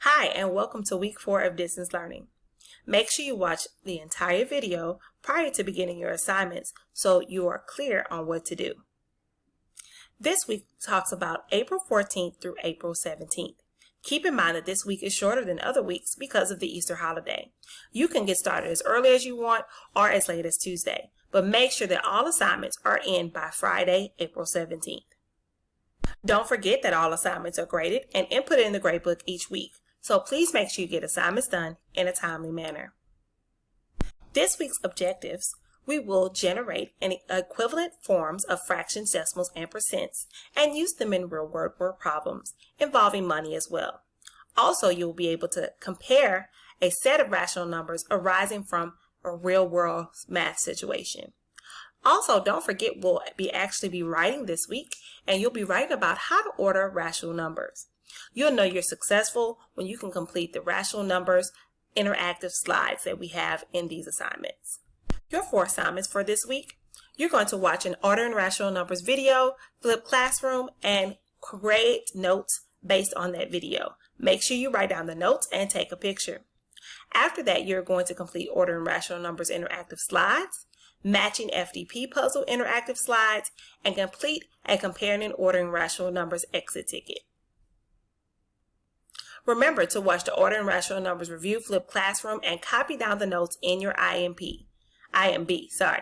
Hi, and welcome to week 4 of distance learning. Make sure you watch the entire video prior to beginning your assignments so you are clear on what to do. This week talks about April 14th through April 17th. Keep in mind that this week is shorter than other weeks because of the Easter holiday. You can get started as early as you want or as late as Tuesday, but make sure that all assignments are in by Friday, April 17th. Don't forget that all assignments are graded and inputted in the gradebook each week, so please make sure you get assignments done in a timely manner. This week's objectives: we will generate equivalent forms of fractions, decimals, and percents and use them in real-world problems involving money as well. Also, you will be able to compare a set of rational numbers arising from a real-world math situation. Also, don't forget we'll actually be writing this week, and you'll be writing about how to order rational numbers. You'll know you're successful when you can complete the rational numbers interactive slides that we have in these assignments. Your 4 assignments for this week: you're going to watch an ordering rational numbers video, flip classroom, and create notes based on that video. Make sure you write down the notes and take a picture. After that, you're going to complete ordering rational numbers interactive slides, matching FDP Puzzle interactive slides, and complete a comparing and ordering rational numbers exit ticket. Remember to watch the ordering rational numbers review, flip classroom, and copy down the notes in your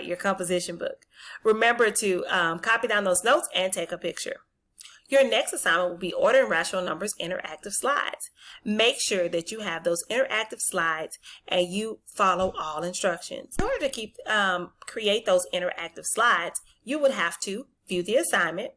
your composition book. Remember to copy down those notes and take a picture. Your next assignment will be ordering rational numbers interactive slides. Make sure that you have those interactive slides and you follow all instructions. In order to create those interactive slides, you would have to view the assignment,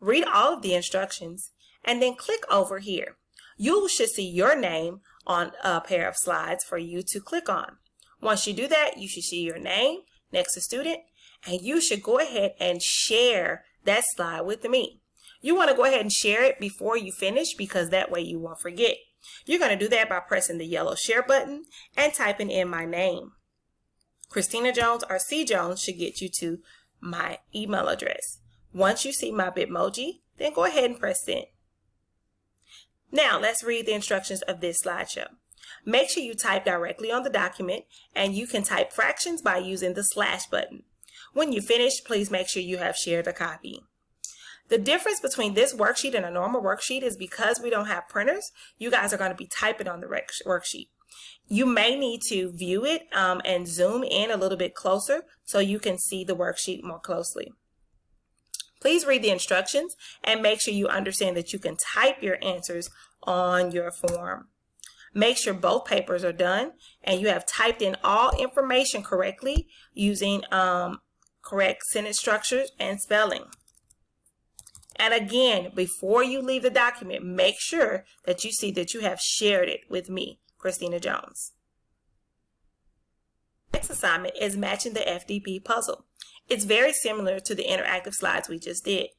read all of the instructions, and then click over here. You should see your name on a pair of slides for you to click on. Once you do that, you should see your name next to student, and you should go ahead and share that slide with me. You want to go ahead and share it before you finish because that way you won't forget. You're going to do that by pressing the yellow share button and typing in my name. Christina Jones or C. Jones should get you to my email address. Once you see my Bitmoji, then go ahead and press send. Now let's read the instructions of this slideshow. Make sure you type directly on the document, and you can type fractions by using the slash button. When you finish, please make sure you have shared a copy. The difference between this worksheet and a normal worksheet is because we don't have printers, you guys are going to be typing on the worksheet. You may need to view it and zoom in a little bit closer so you can see the worksheet more closely. Please read the instructions and make sure you understand that you can type your answers on your form. Make sure both papers are done and you have typed in all information correctly using correct sentence structures and spelling. And again, before you leave the document, make sure that you see that you have shared it with me, Christina Jones. Next assignment is matching the FDP puzzle. It's very similar to the interactive slides we just did.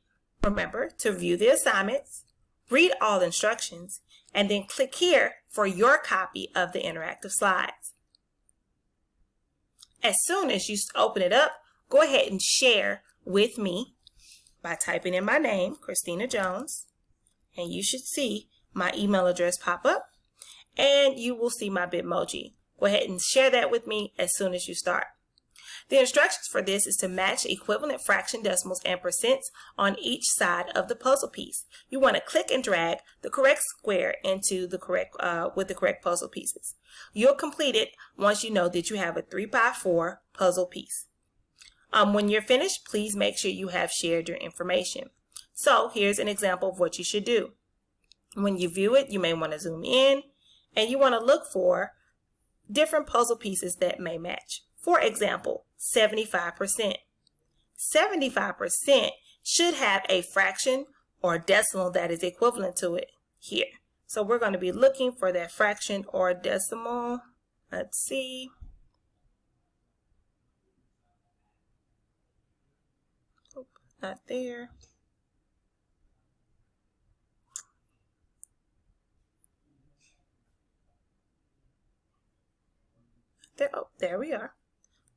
Remember to view the assignments, read all instructions, and then click here for your copy of the interactive slides. As soon as you open it up, go ahead and share with me by typing in my name, Christina Jones, and you should see my email address pop up, and you will see my Bitmoji. Go ahead and share that with me as soon as you start. The instructions for this is to match equivalent fraction, decimals, and percents on each side of the puzzle piece. You want to click and drag the correct square into the correct with the correct puzzle pieces. You'll complete it once you know that you have a 3x4 puzzle piece. When you're finished, please make sure you have shared your information. So here's an example of what you should do. When you view it, you may want to zoom in and you want to look for different puzzle pieces that may match. For example, 75%. 75% should have a fraction or decimal that is equivalent to it here. So we're going to be looking for that fraction or decimal. Let's see. Not there. There we are.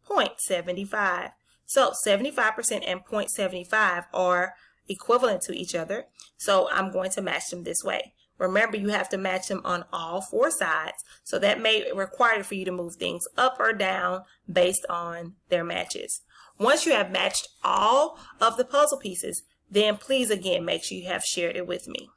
0.75. So 75% and 0.75 are equivalent to each other. So I'm going to match them this way. Remember, you have to match them on all 4 sides, so that may require for you to move things up or down based on their matches. Once you have matched all of the puzzle pieces, then please again make sure you have shared it with me.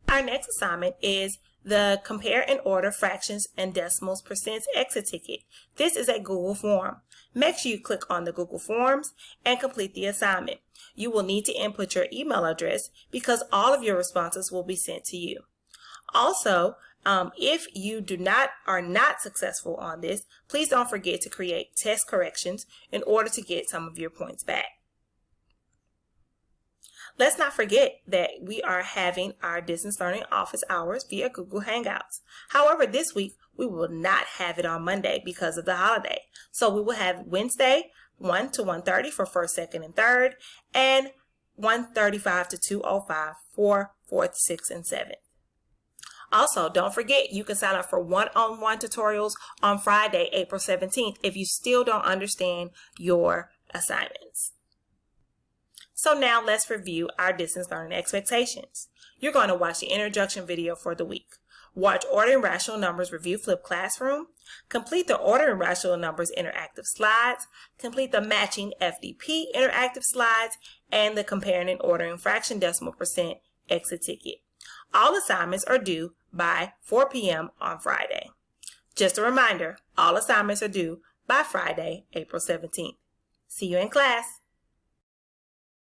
Our next assignment is the Compare and Order Fractions and Decimals Percents exit ticket. This is a Google form. Make sure you click on the Google Forms and complete the assignment. You will need to input your email address because all of your responses will be sent to you. Also, if you are not successful on this, please don't forget to create test corrections in order to get some of your points back. Let's not forget that we are having our distance learning office hours via Google Hangouts. However, this week we will not have it on Monday because of the holiday. So we will have Wednesday 1 to 1:30 for first, second, and third, and 1:35 to 2:05 for fourth, sixth, and seventh. Also, don't forget you can sign up for OneonOne Tutorials on Friday, April 17th if you still don't understand your assignments. So now let's review our distance learning expectations. You're going to watch the introduction video for the week. Watch Ordering Rational Numbers Review Flip Classroom. Complete the Ordering Rational Numbers interactive slides. Complete the matching FDP interactive slides and the Comparing and Ordering Fraction Decimal Percent exit ticket. All assignments are due by 4 p.m. on Friday. Just a reminder, all assignments are due by Friday, April 17th. See you in class.